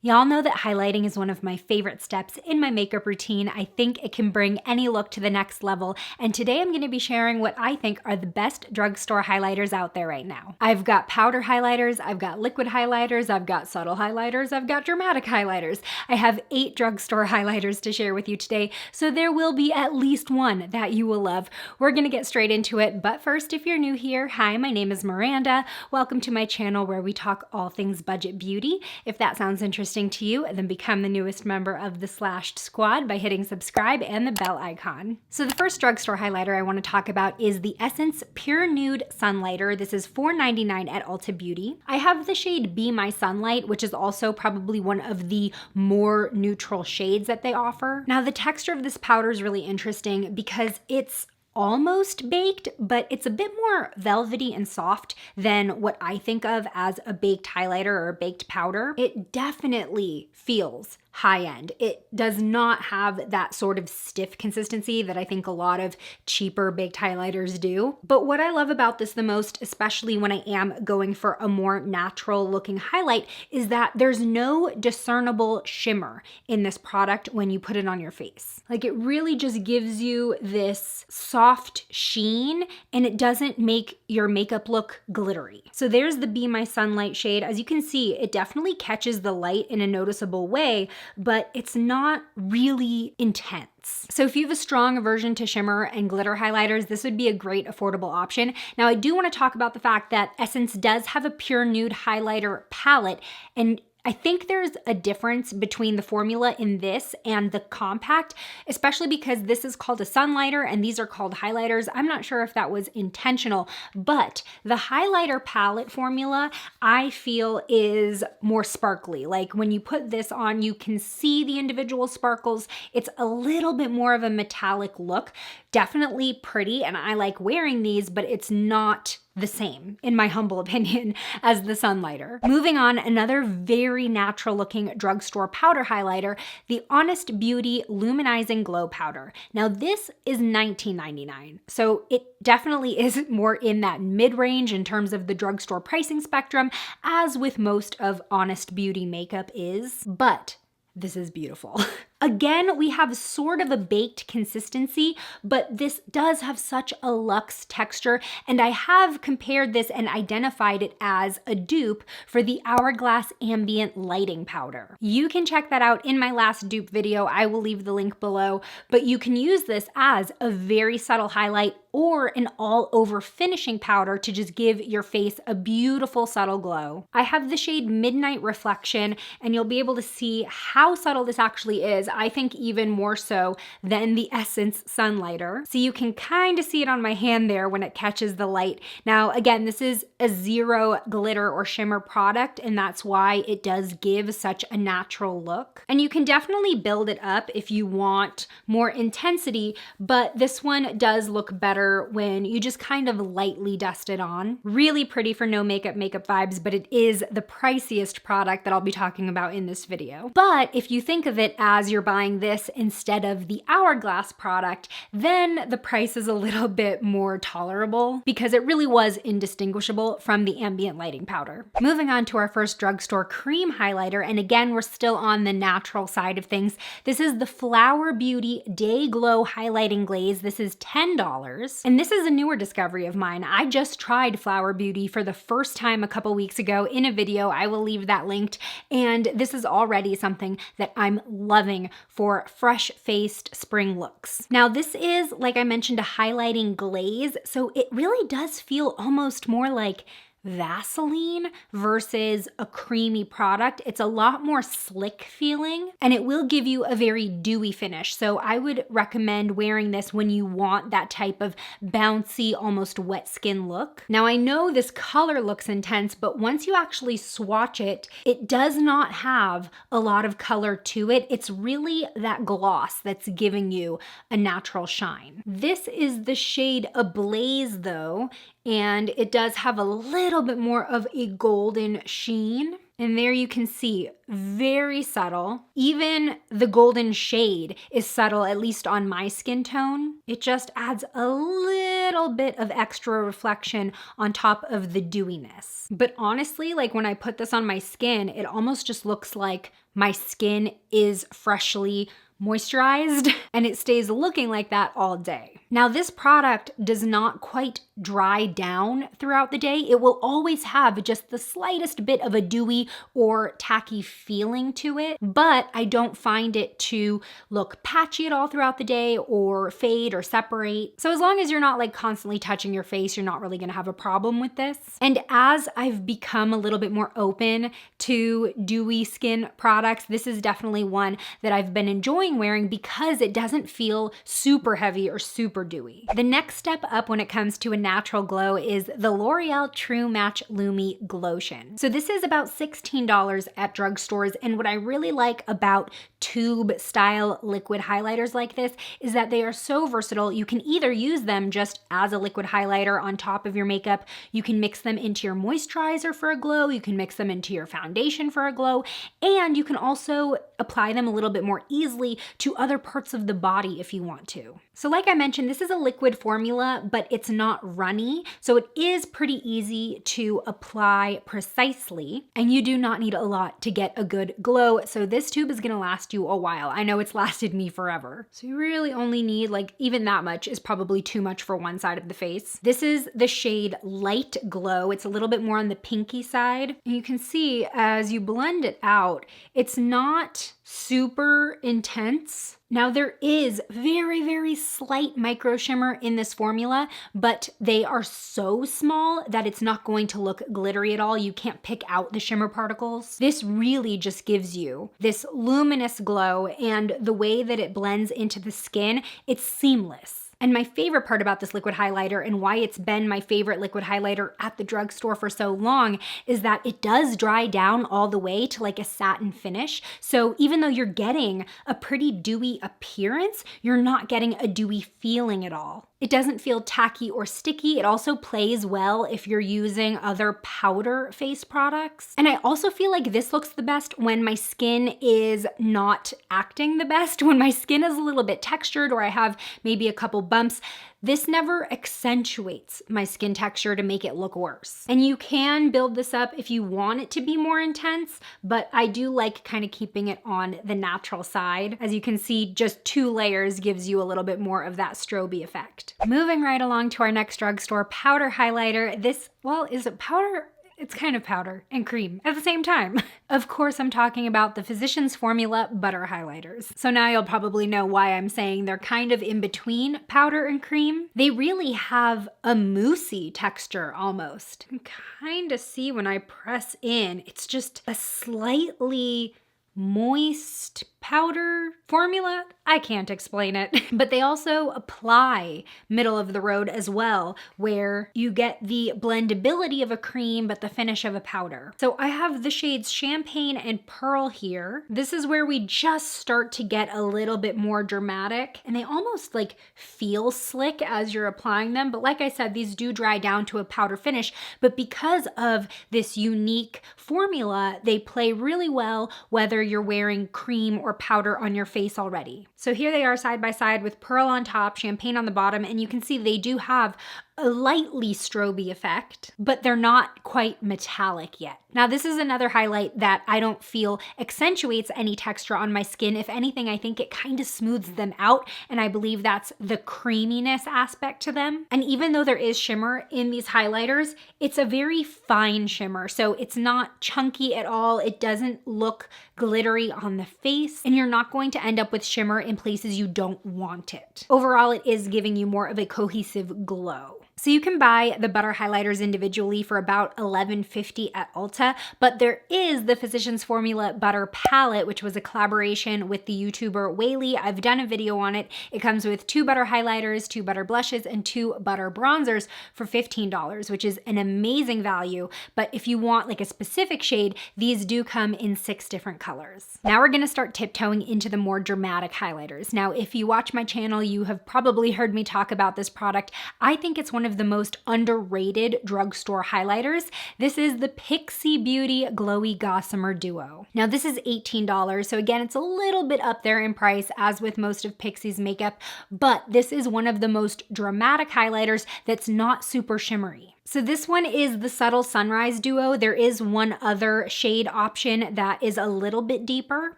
Y'all know that highlighting is one of my favorite steps in my makeup routine. I think it can bring any look to the next level, and today I'm going to be sharing what I think are the best drugstore highlighters out there right now. I've got powder highlighters, I've got liquid highlighters, I've got subtle highlighters, I've got dramatic highlighters. I have 8 drugstore highlighters to share with you today, so there will be at least one that you will love. We're going to get straight into it, but first, if you're new here, hi, my name is Miranda. Welcome to my channel where we talk all things budget beauty. If that sounds interesting to you, then become the newest member of the Slashed Squad by hitting subscribe and the bell icon. So the first drugstore highlighter I want to talk about is the Essence Pure Nude Sunlighter. This is $4.99 at Ulta Beauty. I have the shade Be My Sunlight, which is also probably one of the more neutral shades that they offer. Now the texture of this powder is really interesting because it's almost baked, but it's a bit more velvety and soft than what I think of as a baked highlighter or a baked powder. It definitely feels high-end. It does not have that sort of stiff consistency that I think a lot of cheaper baked highlighters do. But what I love about this the most, especially when I am going for a more natural looking highlight, is that there's no discernible shimmer in this product when you put it on your face. Like, it really just gives you this soft sheen and it doesn't make your makeup look glittery. So there's the Be My Sunlight shade. As you can see, it definitely catches the light in a noticeable way, but it's not really intense. So if you have a strong aversion to shimmer and glitter highlighters, this would be a great affordable option. Now I do want to talk about the fact that Essence does have a pure nude highlighter palette, and I think there's a difference between the formula in this and the compact, especially because this is called a sunlighter and these are called highlighters. I'm not sure if that was intentional, but the highlighter palette formula I feel is more sparkly. Like when you put this on, you can see the individual sparkles. It's a little bit more of a metallic look. Definitely pretty, and I like wearing these, but it's not the same, in my humble opinion, as the sunlighter. Moving on, another very natural looking drugstore powder highlighter, the Honest Beauty Luminizing Glow Powder. Now this is $19.99, so it definitely is more in that mid-range in terms of the drugstore pricing spectrum, as with most of Honest Beauty makeup is, but this is beautiful. Again, we have sort of a baked consistency, but this does have such a luxe texture, and I have compared this and identified it as a dupe for the Hourglass Ambient Lighting Powder. You can check that out in my last dupe video. I will leave the link below, but you can use this as a very subtle highlight or an all-over finishing powder to just give your face a beautiful subtle glow. I have the shade Midnight Reflection, and you'll be able to see how subtle this actually is. I think even more so than the Essence Sunlighter. So you can kind of see it on my hand there when it catches the light. Now, again, this is a zero glitter or shimmer product, and that's why it does give such a natural look. And you can definitely build it up if you want more intensity, but this one does look better when you just kind of lightly dust it on. Really pretty for no makeup vibes, but it is the priciest product that I'll be talking about in this video. But if you think of it as you're buying this instead of the Hourglass product, then the price is a little bit more tolerable because it really was indistinguishable from the ambient lighting powder. Moving on to our first drugstore cream highlighter, and again, we're still on the natural side of things. This is the Flower Beauty Day Glow Highlighting Glaze. This is $10, and this is a newer discovery of mine. I just tried Flower Beauty for the first time a couple weeks ago in a video. I will leave that linked, and this is already something that I'm loving for fresh-faced spring looks. Now this is, like I mentioned, a highlighting glaze, so it really does feel almost more like Vaseline versus a creamy product. It's a lot more slick feeling, and it will give you a very dewy finish. So I would recommend wearing this when you want that type of bouncy, almost wet skin look. Now I know this color looks intense, but once you actually swatch it, it does not have a lot of color to it. It's really that gloss that's giving you a natural shine. This is the shade Ablaze though, and it does have a little bit more of a golden sheen. And there you can see, very subtle. Even the golden shade is subtle, at least on my skin tone. It just adds a little bit of extra reflection on top of the dewiness. But honestly, like when I put this on my skin, it almost just looks like my skin is freshly moisturized, and it stays looking like that all day. Now, this product does not quite dry down throughout the day. It will always have just the slightest bit of a dewy or tacky feeling to it, but I don't find it to look patchy at all throughout the day or fade or separate. So as long as you're not like constantly touching your face, you're not really gonna have a problem with this. And as I've become a little bit more open to dewy skin products, this is definitely one that I've been enjoying wearing because it doesn't feel super heavy or super dewy. The next step up when it comes to a natural glow is the L'Oreal True Match Lumi Glotion. So this is about $16 at drugstores, and what I really like about tube style liquid highlighters like this is that they are so versatile. You can either use them just as a liquid highlighter on top of your makeup, you can mix them into your moisturizer for a glow, you can mix them into your foundation for a glow, and you can also apply them a little bit more easily to other parts of the body if you want to. So like I mentioned, this is a liquid formula, but it's not runny, so it is pretty easy to apply precisely, and you do not need a lot to get a good glow, so this tube is gonna last you a while. I know it's lasted me forever. So you really only need, like, even that much is probably too much for one side of the face. This is the shade Light Glow. It's a little bit more on the pinky side, and you can see as you blend it out, it's not super intense. Now there is very, very slight micro shimmer in this formula, but they are so small that it's not going to look glittery at all. You can't pick out the shimmer particles. This really just gives you this luminous glow, and the way that it blends into the skin, it's seamless. And my favorite part about this liquid highlighter, and why it's been my favorite liquid highlighter at the drugstore for so long, is that it does dry down all the way to like a satin finish. So even though you're getting a pretty dewy appearance, you're not getting a dewy feeling at all. It doesn't feel tacky or sticky. It also plays well if you're using other powder face products. And I also feel like this looks the best when my skin is not acting the best, when my skin is a little bit textured or I have maybe a couple bumps. This never accentuates my skin texture to make it look worse. And you can build this up if you want it to be more intense, but I do like kind of keeping it on the natural side. As you can see, just 2 layers gives you a little bit more of that strobe effect. Moving right along to our next drugstore powder highlighter. This, well, is it powder? It's kind of powder and cream at the same time. Of course, I'm talking about the Physicians Formula Butter Highlighters. So now you'll probably know why I'm saying they're kind of in between powder and cream. They really have a moussey texture almost. You can kind of see when I press in, it's just a slightly moist powder formula. I can't explain it. But they also apply middle of the road as well, where you get the blendability of a cream but the finish of a powder. So I have the shades Champagne and Pearl here. This is where we just start to get a little bit more dramatic, and they almost like feel slick as you're applying them. But like I said, these do dry down to a powder finish, but because of this unique formula, they play really well whether you're wearing cream or powder on your face already. So here they are side by side with Pearl on top, Champagne on the bottom, and you can see they do have a lightly strobe effect, but they're not quite metallic yet. Now this is another highlight that I don't feel accentuates any texture on my skin. If anything, I think it kind of smooths them out, and I believe that's the creaminess aspect to them. And even though there is shimmer in these highlighters, it's a very fine shimmer, so it's not chunky at all. It doesn't look glittery on the face, and you're not going to end up with shimmer in places you don't want it. Overall, it is giving you more of a cohesive glow. So you can buy the butter highlighters individually for about $11.50 at Ulta, but there is the Physicians Formula Butter Palette, which was a collaboration with the YouTuber Whaley. I've done a video on it. It comes with 2 butter highlighters, 2 butter blushes, and 2 butter bronzers for $15, which is an amazing value. But if you want like a specific shade, these do come in 6 different colors. Now we're gonna start tiptoeing into the more dramatic highlighters. Now, if you watch my channel, you have probably heard me talk about this product. I think it's one one of the most underrated drugstore highlighters. This is the Pixi Beauty Glowy Gossamer Duo. Now this is $18, so again, it's a little bit up there in price as with most of Pixi's makeup, but this is one of the most dramatic highlighters that's not super shimmery. So this one is the Subtle Sunrise Duo. There is one other shade option that is a little bit deeper.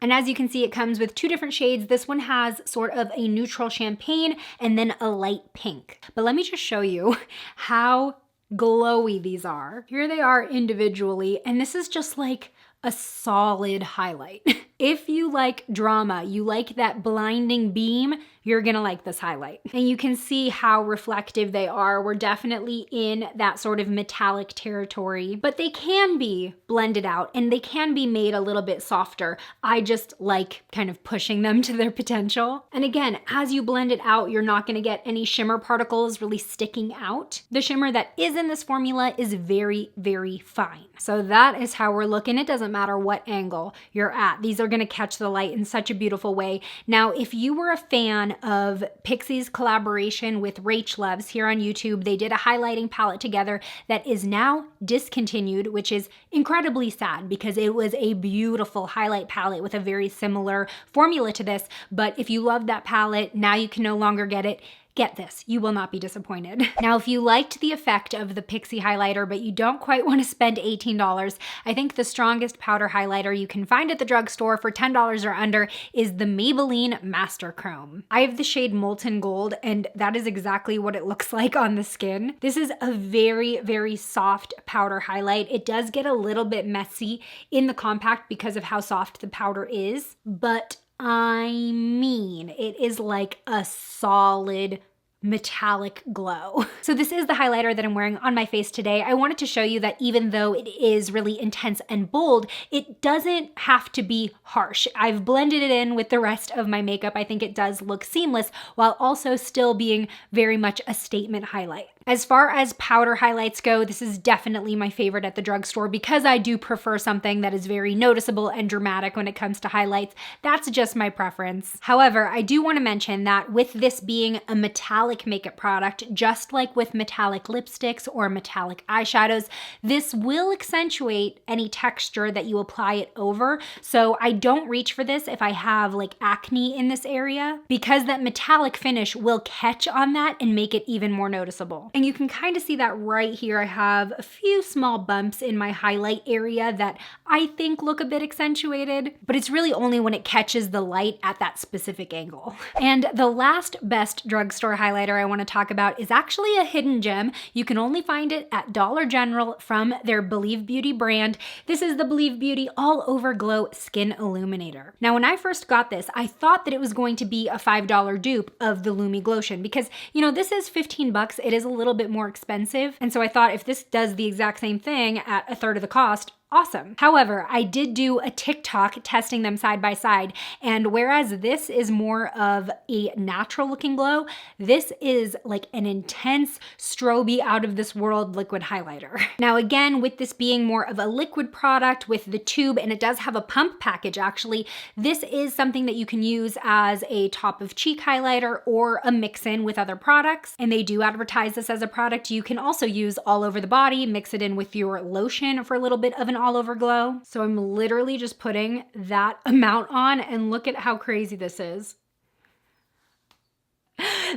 And as you can see, it comes with two different shades. This one has sort of a neutral champagne and then a light pink. But let me just show you how glowy these are. Here they are individually, and this is just like a solid highlight. If you like drama, you like that blinding beam, you're gonna like this highlight. And you can see how reflective they are. We're definitely in that sort of metallic territory, but they can be blended out and they can be made a little bit softer. I just like kind of pushing them to their potential. And again, as you blend it out, you're not gonna get any shimmer particles really sticking out. The shimmer that is in this formula is very, very fine. So that is how we're looking. It doesn't matter what angle you're at. These are gonna catch the light in such a beautiful way. Now, if you were a fan of Pixi's collaboration with Rach Loves here on YouTube, they did a highlighting palette together that is now discontinued, which is incredibly sad because it was a beautiful highlight palette with a very similar formula to this. But if you love that palette, now you can no longer get it. Get this, you will not be disappointed. Now, if you liked the effect of the Pixi highlighter, but you don't quite want to spend $18, I think the strongest powder highlighter you can find at the drugstore for $10 or under is the Maybelline Master Chrome. I have the shade Molten Gold, and that is exactly what it looks like on the skin. This is a very, very soft powder highlight. It does get a little bit messy in the compact because of how soft the powder is, but I mean, it is like a solid metallic glow. So this is the highlighter that I'm wearing on my face today. I wanted to show you that even though it is really intense and bold, it doesn't have to be harsh. I've blended it in with the rest of my makeup. I think it does look seamless while also still being very much a statement highlight. As far as powder highlights go, this is definitely my favorite at the drugstore because I do prefer something that is very noticeable and dramatic when it comes to highlights. That's just my preference. However, I do want to mention that with this being a metallic makeup product, just like with metallic lipsticks or metallic eyeshadows, this will accentuate any texture that you apply it over. So I don't reach for this if I have like acne in this area because that metallic finish will catch on that and make it even more noticeable. And you can kind of see that right here. I have a few small bumps in my highlight area that I think look a bit accentuated, but it's really only when it catches the light at that specific angle. And the last best drugstore highlighter I want to talk about is actually a hidden gem. You can only find it at Dollar General from their Believe Beauty brand. This is the Believe Beauty All Over Glow Skin Illuminator. Now, when I first got this, I thought that it was going to be a $5 dupe of the Lumi Glotion because, you know, this is 15 bucks. It is a little bit more expensive. And so I thought if this does the exact same thing at a third of the cost, awesome. However, I did do a TikTok testing them side by side, and whereas this is more of a natural looking glow, this is like an intense stroby out of this world liquid highlighter. Now again, with this being more of a liquid product with the tube, and it does have a pump package actually, this is something that you can use as a top of cheek highlighter or a mix-in with other products, and they do advertise this as a product you can also use all over the body, mix it in with your lotion for a little bit of an all over glow. So I'm literally just putting that amount on, and look at how crazy this is.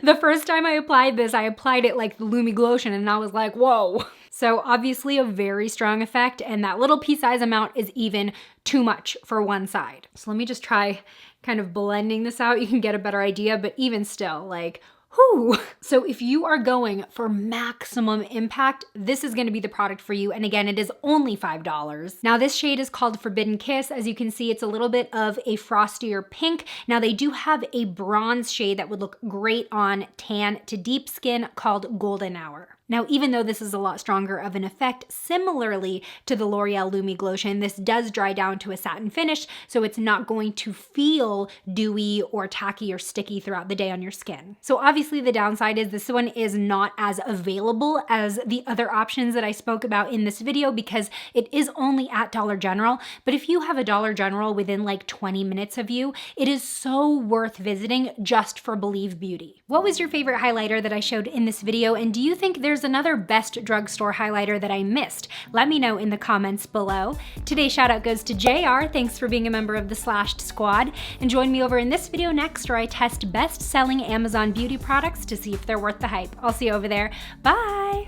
The first time I applied this, I applied it like the Lumi Glotion, and I was like, whoa. So obviously a very strong effect, and that little pea size amount is even too much for one side. So let me just try kind of blending this out. You can get a better idea, but even still, like, whew. So if you are going for maximum impact, this is gonna be the product for you. And again, it is only $5. Now this shade is called Forbidden Kiss. As you can see, it's a little bit of a frostier pink. Now they do have a bronze shade that would look great on tan to deep skin called Golden Hour. Now, even though this is a lot stronger of an effect, similarly to the L'Oreal Lumi Glotion, this does dry down to a satin finish, so it's not going to feel dewy or tacky or sticky throughout the day on your skin. So obviously the downside is this one is not as available as the other options that I spoke about in this video because it is only at Dollar General, but if you have a Dollar General within like 20 minutes of you, it is so worth visiting just for Believe Beauty. What was your favorite highlighter that I showed in this video, and do you think there's there's another best drugstore highlighter that I missed. Let me know in the comments below. Today's shout out goes to JR. Thanks for being a member of the Slashed Squad. And join me over in this video next where I test best-selling Amazon beauty products to see if they're worth the hype. I'll see you over there. Bye!